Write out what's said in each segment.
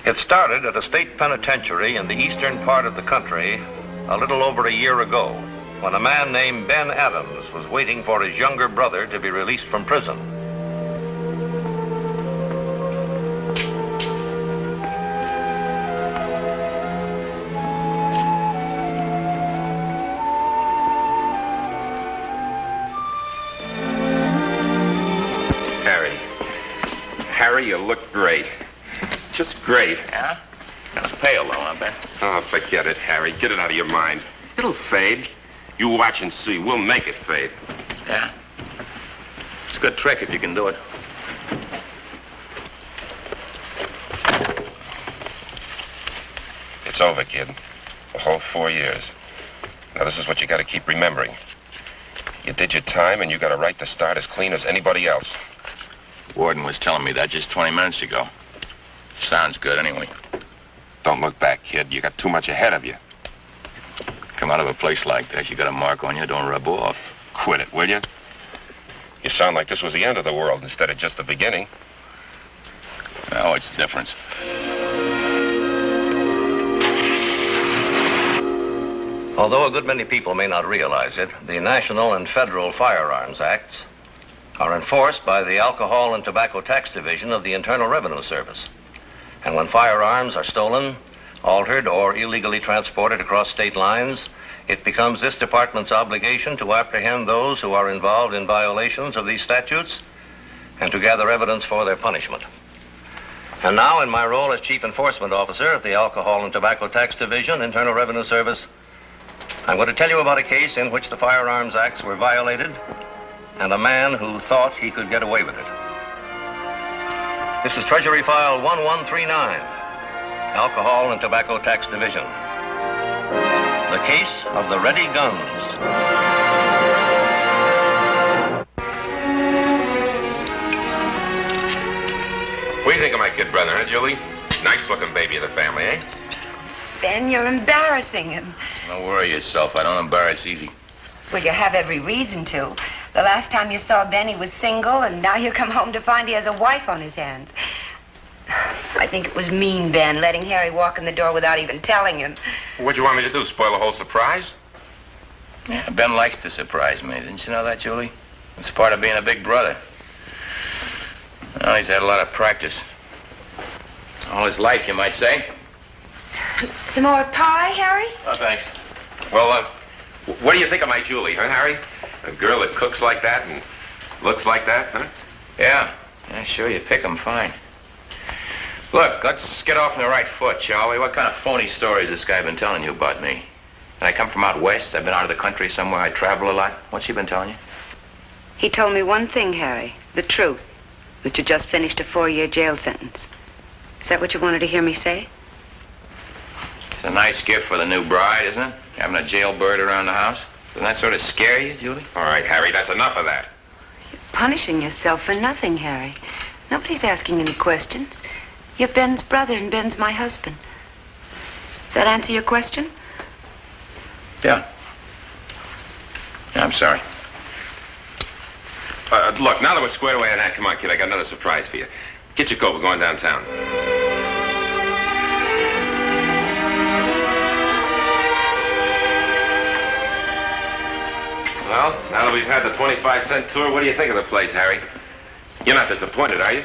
It started at a state penitentiary in the eastern part of the country a little over a year ago, when a man named Ben Adams was waiting for his younger brother to be released from prison. Harry, you look great. Just great. Yeah? That's pale, though, I bet. Oh, forget it, Harry. Get it out of your mind. It'll fade. You watch and see. We'll make it fade. Yeah? It's a good trick if you can do it. It's over, kid. The whole 4 years. Now, this is what you got to keep remembering. You did your time, and you got a right to start as clean as anybody else. Warden was telling me that just 20 minutes ago. Sounds good, anyway. Don't look back, kid. You got too much ahead of you. Come out of a place like this, you got a mark on you, don't rub off. Quit it, will you? You sound like this was the end of the world instead of just the beginning. Oh, what's the difference? Although a good many people may not realize it, the National and Federal Firearms Acts are enforced by the Alcohol and Tobacco Tax Division of the Internal Revenue Service. And when firearms are stolen, altered, or illegally transported across state lines, it becomes this department's obligation to apprehend those who are involved in violations of these statutes and to gather evidence for their punishment. And now, in my role as Chief Enforcement Officer of the Alcohol and Tobacco Tax Division, Internal Revenue Service, I'm going to tell you about a case in which the Firearms Acts were violated and a man who thought he could get away with it. This is Treasury File 1139, Alcohol and Tobacco Tax Division. The case of the ready guns. What do you think of my kid brother, huh, Julie? Nice-looking baby of the family, eh? Ben, you're embarrassing him. Don't worry yourself. I don't embarrass easy. Well, you have every reason to. The last time you saw Ben, he was single, and now you come home to find he has a wife on his hands. I think it was mean, Ben, letting Harry walk in the door without even telling him. What'd you want me to do, spoil the whole surprise? Yeah, Ben likes to surprise me. Didn't you know that, Julie? It's part of being a big brother. Well, he's had a lot of practice. All his life, you might say. Some more pie, Harry? Oh, thanks. Well, what do you think of my Julie, huh, Harry? A girl that cooks like that and looks like that, huh? Yeah, sure, you pick 'em fine. Look, let's get off on the right foot, shall we? What kind of phony stories has this guy been telling you about me? I come from out west. I've been out of the country somewhere. I travel a lot. What's he been telling you? He told me one thing, Harry. The truth. That you just finished a 4-year jail sentence. Is that what you wanted to hear me say? It's a nice gift for the new bride, isn't it? Having a jailbird around the house. Doesn't that sort of scare you, Julie? All right, Harry, that's enough of that. You're punishing yourself for nothing, Harry. Nobody's asking any questions. You're Ben's brother and Ben's my husband. Does that answer your question? Yeah. I'm sorry. Look, now that we're squared away on that, come on, kid, I got another surprise for you. Get your coat, we're going downtown. Well, now that we've had the 25-cent tour, what do you think of the place, Harry? You're not disappointed, are you?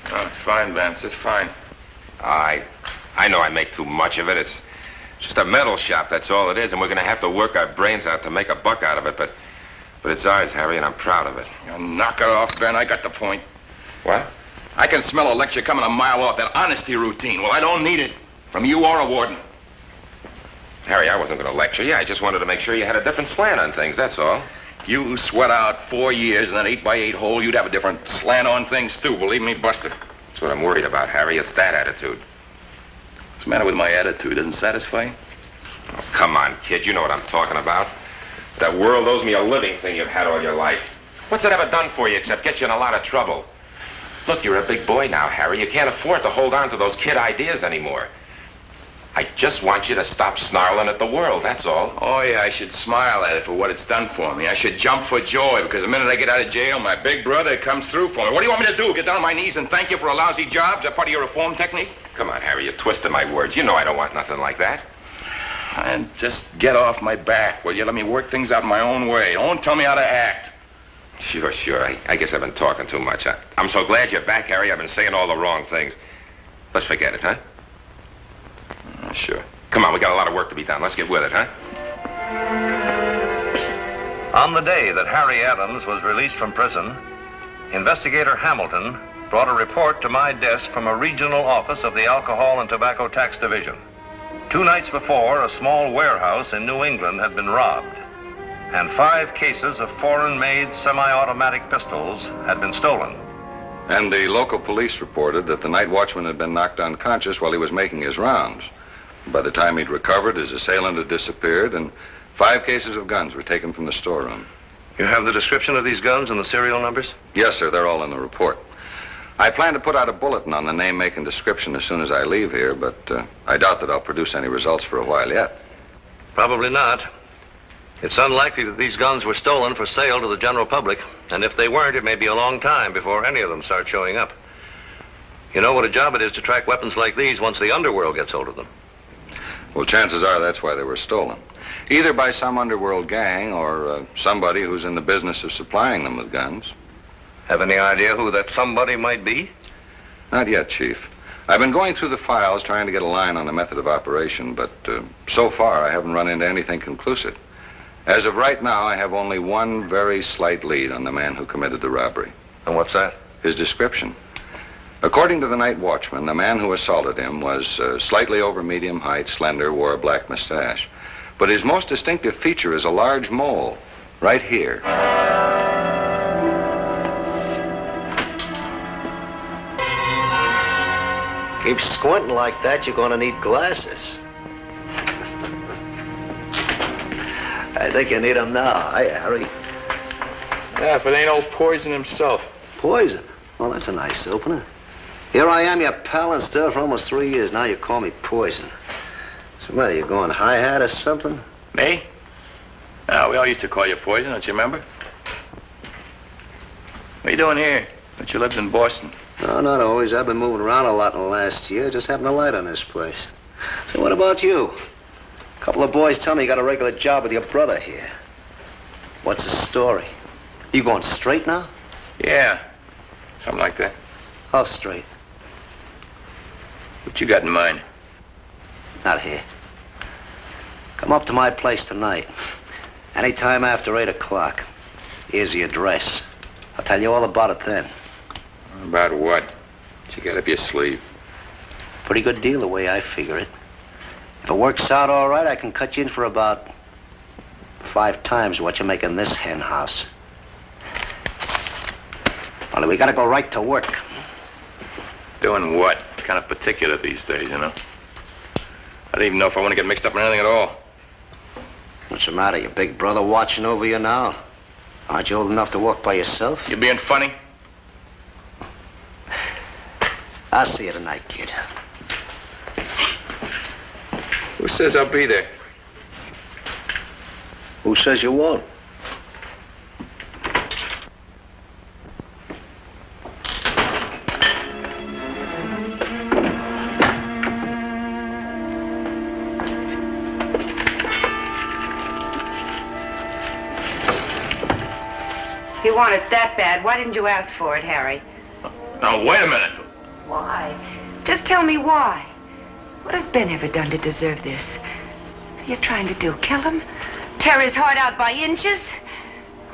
Oh, it's fine, Vance. It's fine. I know I make too much of it. It's just a metal shop, that's all it is, and we're going to have to work our brains out to make a buck out of it, but it's ours, Harry, and I'm proud of it. You knock it off, Ben. I got the point. What? I can smell a lecture coming a mile off, that honesty routine. Well, I don't need it from you or a warden. Harry, I wasn't going to lecture you. I just wanted to make sure you had a different slant on things, that's all. You sweat out 4 years in an 8x8 hole, you'd have a different slant on things, too. Believe me, Buster. That's what I'm worried about, Harry. It's that attitude. What's the matter with my attitude? Doesn't satisfy you? Oh, come on, kid. You know what I'm talking about. It's that world owes me a living thing you've had all your life. What's it ever done for you except get you in a lot of trouble? Look, you're a big boy now, Harry. You can't afford to hold on to those kid ideas anymore. I just want you to stop snarling at the world, that's all. Oh, yeah, I should smile at it for what it's done for me. I should jump for joy, because the minute I get out of jail, my big brother comes through for me. What do you want me to do, get down on my knees and thank you for a lousy job? Is that part of your reform technique? Come on, Harry, you're twisting my words. You know I don't want nothing like that. And just get off my back, will you? Let me work things out my own way. Don't tell me how to act. Sure. I guess I've been talking too much. I'm so glad you're back, Harry. I've been saying all the wrong things. Let's forget it, huh? Sure. Come on, we got a lot of work to be done. Let's get with it, huh? On the day that Harry Adams was released from prison, investigator Hamilton brought a report to my desk from a regional office of the Alcohol and Tobacco Tax Division. 2 nights before, a small warehouse in New England had been robbed, and 5 cases of foreign-made semi-automatic pistols had been stolen. And the local police reported that the night watchman had been knocked unconscious while he was making his rounds. By the time he'd recovered, his assailant had disappeared, and 5 cases of guns were taken from the storeroom. You have the description of these guns and the serial numbers? Yes, sir, they're all in the report. I plan to put out a bulletin on the name, make, and description as soon as I leave here, but I doubt that I'll produce any results for a while yet. Probably not. It's unlikely that these guns were stolen for sale to the general public, and if they weren't, it may be a long time before any of them start showing up. You know what a job it is to track weapons like these once the underworld gets hold of them. Well, chances are that's why they were stolen. Either by some underworld gang or somebody who's in the business of supplying them with guns. Have any idea who that somebody might be? Not yet, Chief. I've been going through the files trying to get a line on the method of operation, but so far I haven't run into anything conclusive. As of right now, I have only one very slight lead on the man who committed the robbery. And what's that? His description. According to the night watchman, the man who assaulted him was slightly over medium height, slender, wore a black mustache. But his most distinctive feature is a large mole, right here. Keep squinting like that, you're going to need glasses. I think you need them now. Hi, Harry. Yeah, if it ain't old Poison himself. Poison? Well, that's a nice opener. Here I am, your pal and stir for almost 3 years. Now you call me Poison. So what, are you going hi-hat or something? Me? No, we all used to call you Poison, don't you remember? What are you doing here? But you lived in Boston. No, not always. I've been moving around a lot in the last year. Just happened to light on this place. So what about you? A couple of boys tell me you got a regular job with your brother here. What's the story? You going straight now? Yeah, something like that. How straight? What you got in mind? Not here. Come up to my place tonight. Anytime after 8 o'clock. Here's the address. I'll tell you all about it then. About what? What you got up your sleeve? Pretty good deal the way I figure it. If it works out all right, I can cut you in for about 5 times what you make in this hen house. Only we gotta go right to work. Doing what? Kind of particular these days, you know. I don't even know if I want to get mixed up in anything at all. What's the matter? Your big brother watching over you now? Aren't you old enough to walk by yourself? You being funny? I'll see you tonight, kid. Who says I'll be there? Who says you won't? If you want it that bad, why didn't you ask for it, Harry? Now, wait a minute. Why? Just tell me why. What has Ben ever done to deserve this? What are you trying to do? Kill him? Tear his heart out by inches?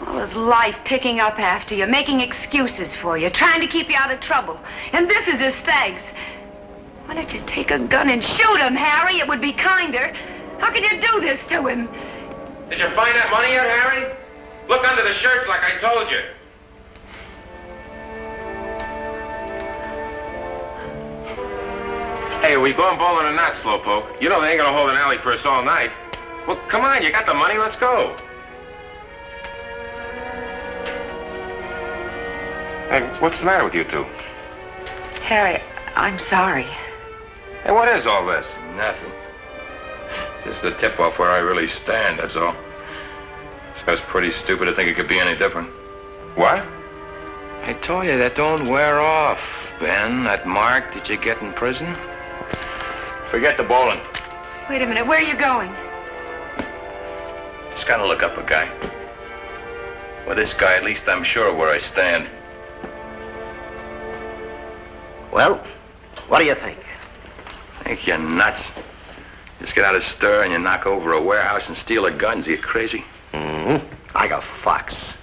All his life picking up after you, making excuses for you, trying to keep you out of trouble. And this is his thanks. Why don't you take a gun and shoot him, Harry? It would be kinder. How can you do this to him? Did you find that money yet, Harry? Look under the shirts like I told you. Hey, are we going bowling or not, Slowpoke? You know they ain't gonna hold an alley for us all night. Well, come on, you got the money, let's go. Hey, what's the matter with you two? Harry, I'm sorry. Hey, what is all this? Nothing. Just a tip-off where I really stand, that's all. So it's pretty stupid to think it could be any different. What? I told you that don't wear off, Ben. That mark that you get in prison. Forget the bowling. Wait a minute, where are you going? Just gotta look up a guy. With this guy, at least I'm sure where I stand. Well, what do you think? I think you're nuts. Just get out of stir and you knock over a warehouse and steal the guns. Are you crazy? Mm-hmm. I got Fox.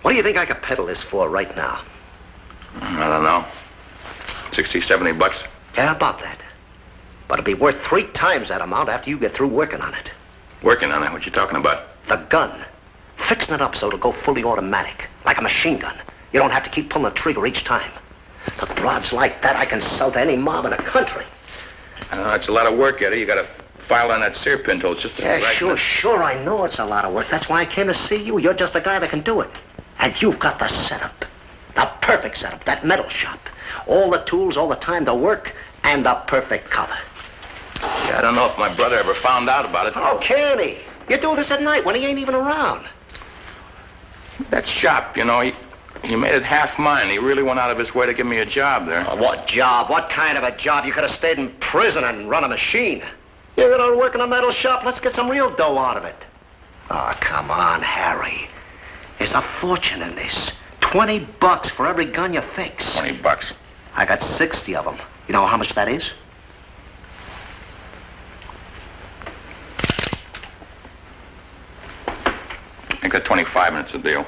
What do you think I could peddle this for right now? I don't know. 60, 70 bucks? Yeah, about that. But it'll be worth 3 times that amount after you get through working on it. Working on it? What you talking about? The gun. Fixing it up so it'll go fully automatic, like a machine gun. You don't have to keep pulling the trigger each time. The broads like that I can sell to any mob in the country. It's a lot of work, Eddie. You got to file on that sear pin till it's just... Yeah, sure, I know it's a lot of work. That's why I came to see you. You're just the guy that can do it. And you've got the setup. The perfect setup, that metal shop. All the tools, all the time to work, and the perfect cover. Yeah, I don't know if my brother ever found out about it. Oh, can he? You do this at night when he ain't even around. That shop, you know, he made it half mine. He really went out of his way to give me a job there. Oh, what job? What kind of a job? You could have stayed in prison and run a machine. You're going to work in a metal shop. Let's get some real dough out of it. Oh, come on, Harry. There's a fortune in this. $20 for every gun you fix. $20. I got 60 of them. You know how much that is? I got 25 minutes of deal.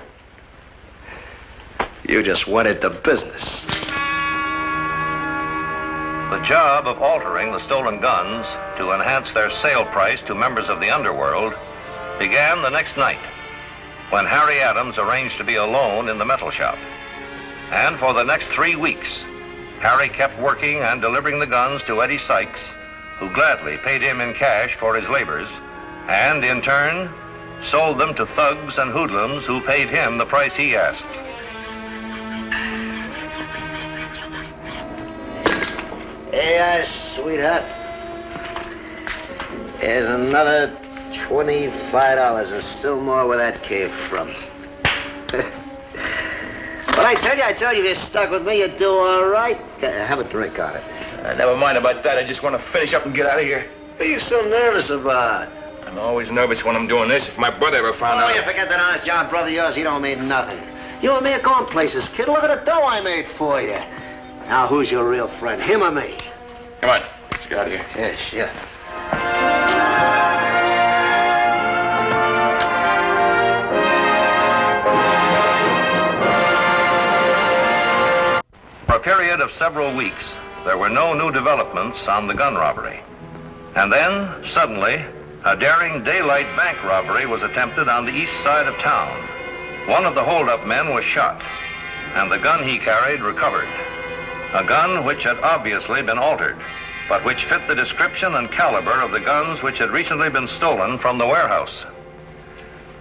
You just went into business. The job of altering the stolen guns to enhance their sale price to members of the underworld began the next night when Harry Adams arranged to be alone in the metal shop. And for the next 3 weeks, Harry kept working and delivering the guns to Eddie Sykes, who gladly paid him in cash for his labors, and in turn, sold them to thugs and hoodlums who paid him the price he asked. Hey, sweetheart. Here's another $25 and still more where that came from. But I tell you, if you're stuck with me, you do all right. Have a drink on it. Never mind about that. I just want to finish up and get out of here. What are you so nervous about? I'm always nervous when I'm doing this. If my brother ever found out... Oh, you forget that honest John brother of yours, he don't mean nothing. You and me are going places, kid. Look at the dough I made for you. Now, who's your real friend, him or me? Come on, let's get out of here. Yeah, sure. For a period of several weeks, there were no new developments on the gun robbery. And then, suddenly, a daring daylight bank robbery was attempted on the east side of town. One of the hold-up men was shot, and the gun he carried recovered. A gun which had obviously been altered, but which fit the description and caliber of the guns which had recently been stolen from the warehouse.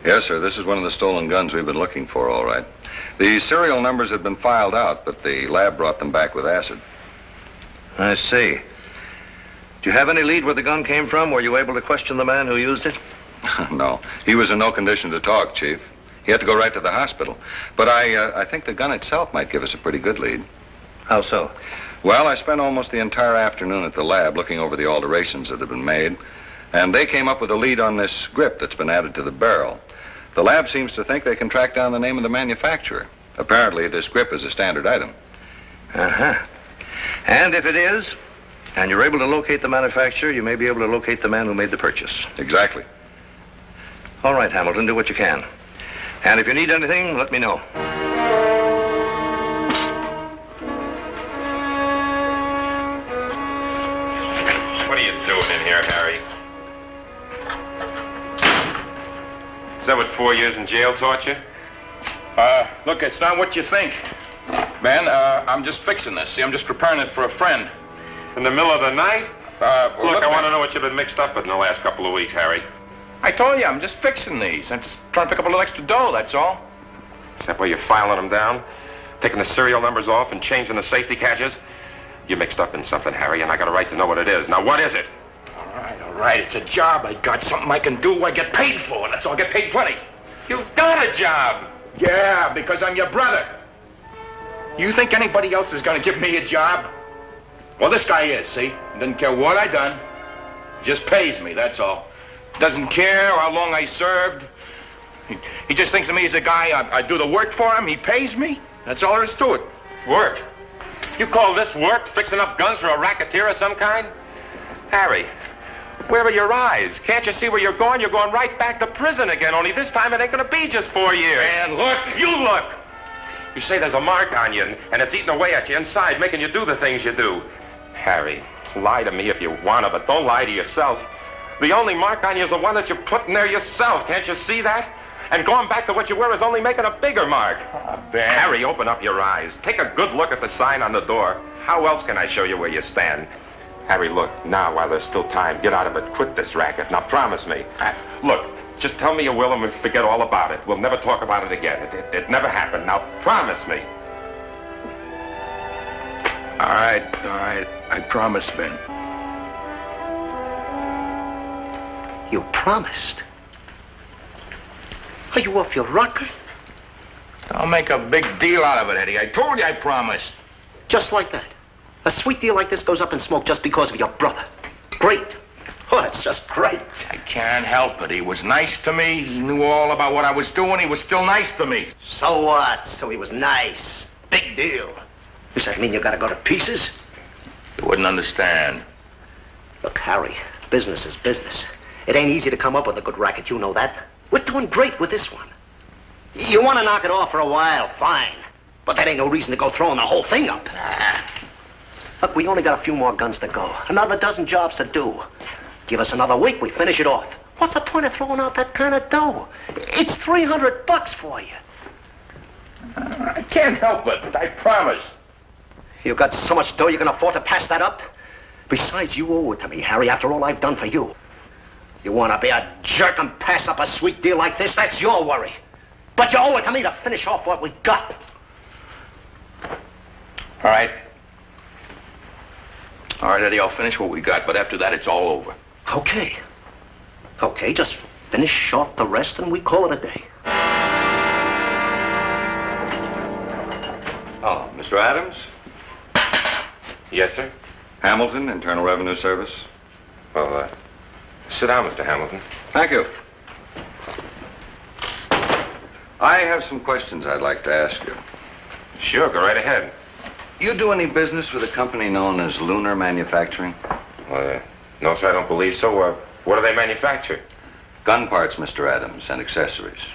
Yes, sir, this is one of the stolen guns we've been looking for, all right. The serial numbers had been filed out, but the lab brought them back with acid. I see. Do you have any lead where the gun came from? Were you able to question the man who used it? No. He was in no condition to talk, Chief. He had to go right to the hospital. But I think the gun itself might give us a pretty good lead. How so? Well, I spent almost the entire afternoon at the lab looking over the alterations that have been made, and they came up with a lead on this grip that's been added to the barrel. The lab seems to think they can track down the name of the manufacturer. Apparently, this grip is a standard item. Uh-huh. And if it is, and you're able to locate the manufacturer, you may be able to locate the man who made the purchase. Exactly. All right, Hamilton, do what you can. And if you need anything, let me know. What are you doing in here, Harry? Is that what 4 years in jail taught you? Look, it's not what you think. Ben, I'm just fixing this. See, I'm just preparing it for a friend. In the middle of the night? Look, I want to man. know what you've been mixed up with in the last couple of weeks, Harry. I told you, I'm just fixing these. I'm just trying to pick up a little extra dough, that's all. Is that why you're filing them down? Taking the serial numbers off and changing the safety catches? You're mixed up in something, Harry, and I got a right to know what it is. Now, what is it? All right. It's a job I got, something I can do, I get paid for. That's all, I get paid plenty. You've got a job. Yeah, because I'm your brother. You think anybody else is going to give me a job? Well, this guy is, see? Doesn't care what I done. Just pays me, that's all. Doesn't care how long I served. He just thinks of me as a guy, I do the work for him, he pays me. That's all there is to it. Work? You call this work, fixing up guns for a racketeer of some kind? Harry, where are your eyes? Can't you see where you're going? You're going right back to prison again, only this time it ain't gonna be just 4 years. And look. You look. You say there's a mark on you, and it's eating away at you inside, making you do the things you do. Harry, lie to me if you want to, but don't lie to yourself. The only mark on you is the one that you put in there yourself. Can't you see that? And going back to what you were is only making a bigger mark. Ben. Harry, open up your eyes. Take a good look at the sign on the door. How else can I show you where you stand? Harry, look, now, while there's still time, get out of it. Quit this racket. Now, promise me. Look, just tell me you will and we'll forget all about it. We'll never talk about it again. It never happened. Now, promise me. All right. I promise, Ben. You promised? Are you off your rocker? Don't make a big deal out of it, Eddie. I told you I promised. Just like that. A sweet deal like this goes up in smoke just because of your brother. Great. Oh, it's just great. I can't help it. He was nice to me. He knew all about what I was doing. He was still nice to me. So what? So he was nice. Big deal. Does that mean you gotta go to pieces? You wouldn't understand. Look, Harry, business is business. It ain't easy to come up with a good racket, you know that. We're doing great with this one. You want to knock it off for a while, fine. But that ain't no reason to go throwing the whole thing up. Look, we only got a few more guns to go. Another dozen jobs to do. Give us another week, we finish it off. What's the point of throwing out that kind of dough? It's $300 for you. I can't help it. I promise. You got so much dough you can afford to pass that up? Besides, you owe it to me, Harry, after all I've done for you. You want to be a jerk and pass up a sweet deal like this? That's your worry. But you owe it to me to finish off what we got. All right, Eddie, I'll finish what we got, but after that, it's all over. Okay. Okay, just finish off the rest and we call it a day. Oh, Mr. Adams? Yes, sir? Hamilton, Internal Revenue Service. Well, sit down, Mr. Hamilton. Thank you. I have some questions I'd like to ask you. Sure, go right ahead. You do any business with a company known as Lunar Manufacturing? No, sir, I don't believe so. What do they manufacture? Gun parts, Mr. Adams, and accessories.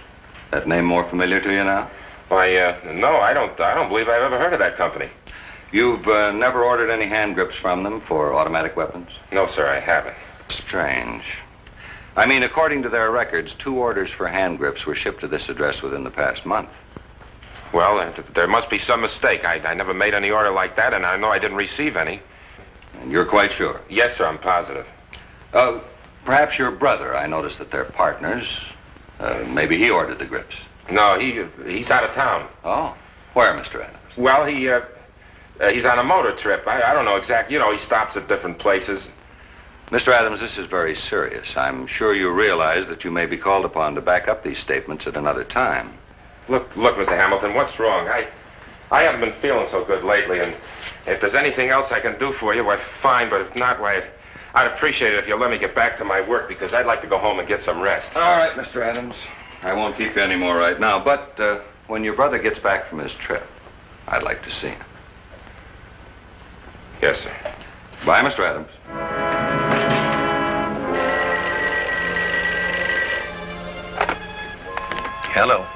That name more familiar to you now? Why, no, I don't believe I've ever heard of that company. You've never ordered any hand grips from them for automatic weapons? No, sir, I haven't. Strange. I mean, according to their records, 2 orders for hand grips were shipped to this address within the past month. Well, there must be some mistake. I never made any order like that, and I know I didn't receive any. And you're quite sure? Yes, sir, I'm positive. Perhaps your brother. I noticed that they're partners. Maybe he ordered the grips. No, he's out of town. Oh, where, Mr. Adams? Well, he's on a motor trip. I don't know exactly. You know, he stops at different places. Mr. Adams, this is very serious. I'm sure you realize that you may be called upon to back up these statements at another time. Look, Mr. Hamilton, what's wrong? I haven't been feeling so good lately, and if there's anything else I can do for you, why, fine, but if not, why, I'd appreciate it if you'll let me get back to my work, because I'd like to go home and get some rest. All right, Mr. Adams. I won't keep you any more right now, but when your brother gets back from his trip, I'd like to see him. Yes, sir. Bye, Mr. Adams. Hello.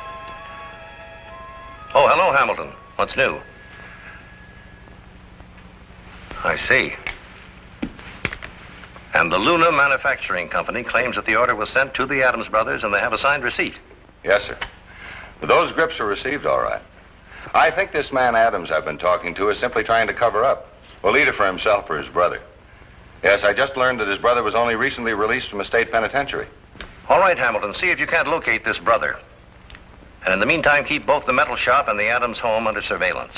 Oh, hello, Hamilton. What's new? I see. And the Luna Manufacturing Company claims that the order was sent to the Adams brothers and they have a signed receipt. Yes, sir. Those grips were received all right. I think this man Adams I've been talking to is simply trying to cover up. Well, either for himself or his brother. Yes, I just learned that his brother was only recently released from a state penitentiary. All right, Hamilton, see if you can't locate this brother. And in the meantime, keep both the metal shop and the Adams home under surveillance.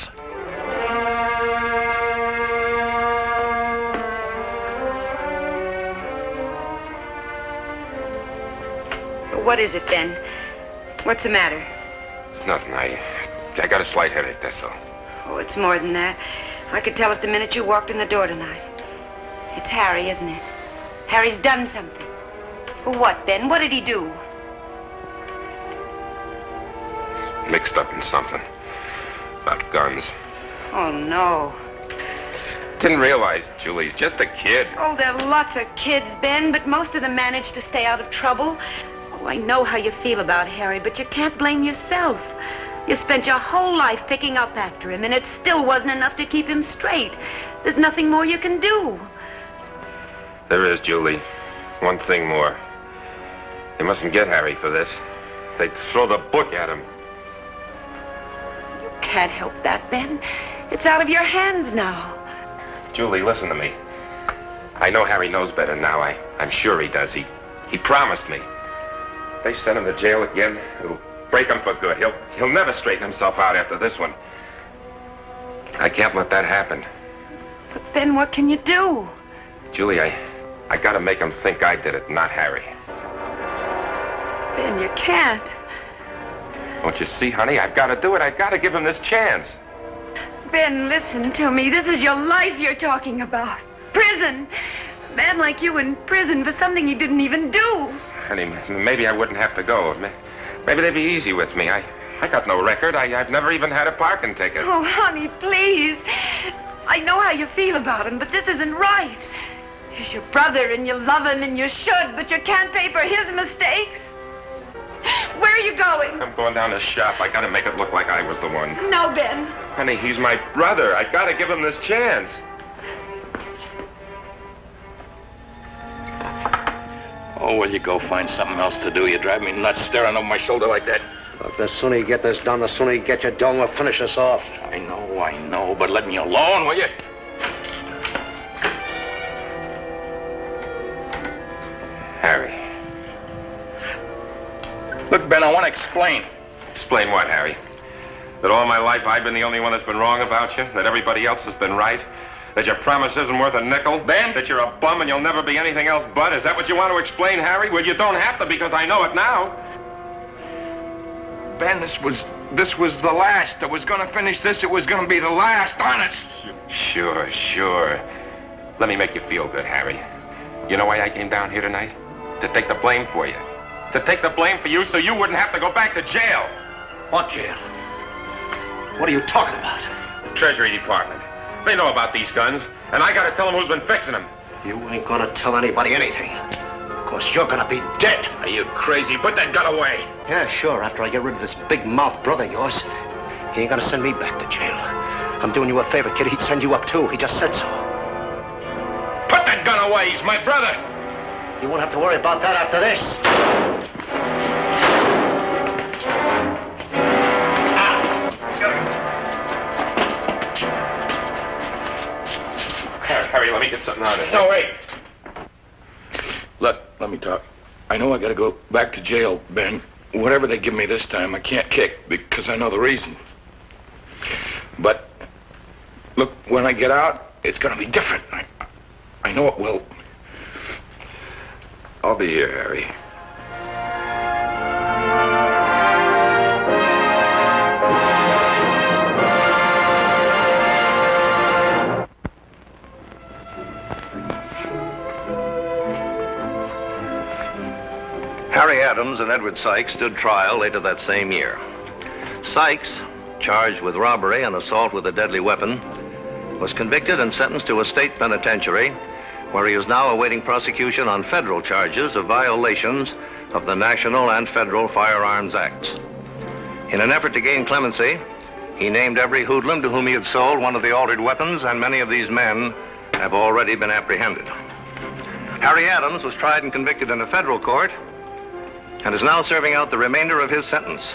What is it, Ben? What's the matter? It's nothing. I got a slight headache, that's all. Oh, it's more than that. I could tell it the minute you walked in the door tonight. It's Harry, isn't it? Harry's done something. What, Ben? What did he do? Mixed up in something. About guns. Oh, no. Didn't realize, Julie, he's just a kid. Oh, there are lots of kids, Ben, but most of them manage to stay out of trouble. Oh, I know how you feel about Harry, but you can't blame yourself. You spent your whole life picking up after him, and it still wasn't enough to keep him straight. There's nothing more you can do. There is, Julie. One thing more. They mustn't get Harry for this. They'd throw the book at him. You can't help that, Ben. It's out of your hands now. Julie, listen to me. I know Harry knows better now. I'm sure he does. He promised me. If they send him to jail again, it'll break him for good. He'll never straighten himself out after this one. I can't let that happen. But Ben, what can you do? Julie, I gotta make him think I did it, not Harry. Ben, you can't. Don't you see, honey? I've got to do it. I've got to give him this chance. Ben, listen to me. This is your life you're talking about. Prison. A man like you in prison for something he didn't even do. Honey, maybe I wouldn't have to go. Maybe they'd be easy with me. I got no record. I've never even had a parking ticket. Oh, honey, please. I know how you feel about him, but this isn't right. He's your brother, and you love him, and you should, but you can't pay for his mistakes. Where are you going? I'm going down to the shop. I got to make it look like I was the one. No, Ben. Honey, he's my brother. I got to give him this chance. Oh, will you go find something else to do? You drive me nuts staring over my shoulder like that. Look, the sooner you get this done, the sooner you get your dough, and we'll finish this off. I know, but let me alone, will you? Harry. Look, Ben, I want to explain. Explain what, Harry? That all my life I've been the only one that's been wrong about you? That everybody else has been right? That your promise isn't worth a nickel? Ben? That you're a bum and you'll never be anything else but? Is that what you want to explain, Harry? Well, you don't have to, because I know it now. Ben, this was the last. I was going to finish this. It was going to be the last, honest. Sure. Let me make you feel good, Harry. You know why I came down here tonight? To take the blame for you. To take the blame for you so you wouldn't have to go back to jail. What jail? What are you talking about? The Treasury Department. They know about these guns, and I gotta tell them who's been fixing them. You ain't gonna tell anybody anything. Of course, you're gonna be dead. Are you crazy? Put that gun away. Yeah, sure, after I get rid of this big mouth brother of yours. He ain't gonna send me back to jail. I'm doing you a favor, kid. He'd send you up, too. He just said so. Put that gun away. He's my brother. You won't have to worry about that after this. Harry, let me get something out of here. No, wait. Look, let me talk. I know I gotta go back to jail, Ben. Whatever they give me this time, I can't kick because I know the reason. But, look, when I get out, it's gonna be different. I know it will. I'll be here, Harry. Harry Adams and Edward Sykes stood trial later that same year. Sykes, charged with robbery and assault with a deadly weapon, was convicted and sentenced to a state penitentiary, where he is now awaiting prosecution on federal charges of violations of the National and Federal Firearms Acts. In an effort to gain clemency, he named every hoodlum to whom he had sold one of the altered weapons, and many of these men have already been apprehended. Harry Adams was tried and convicted in a federal court and is now serving out the remainder of his sentence.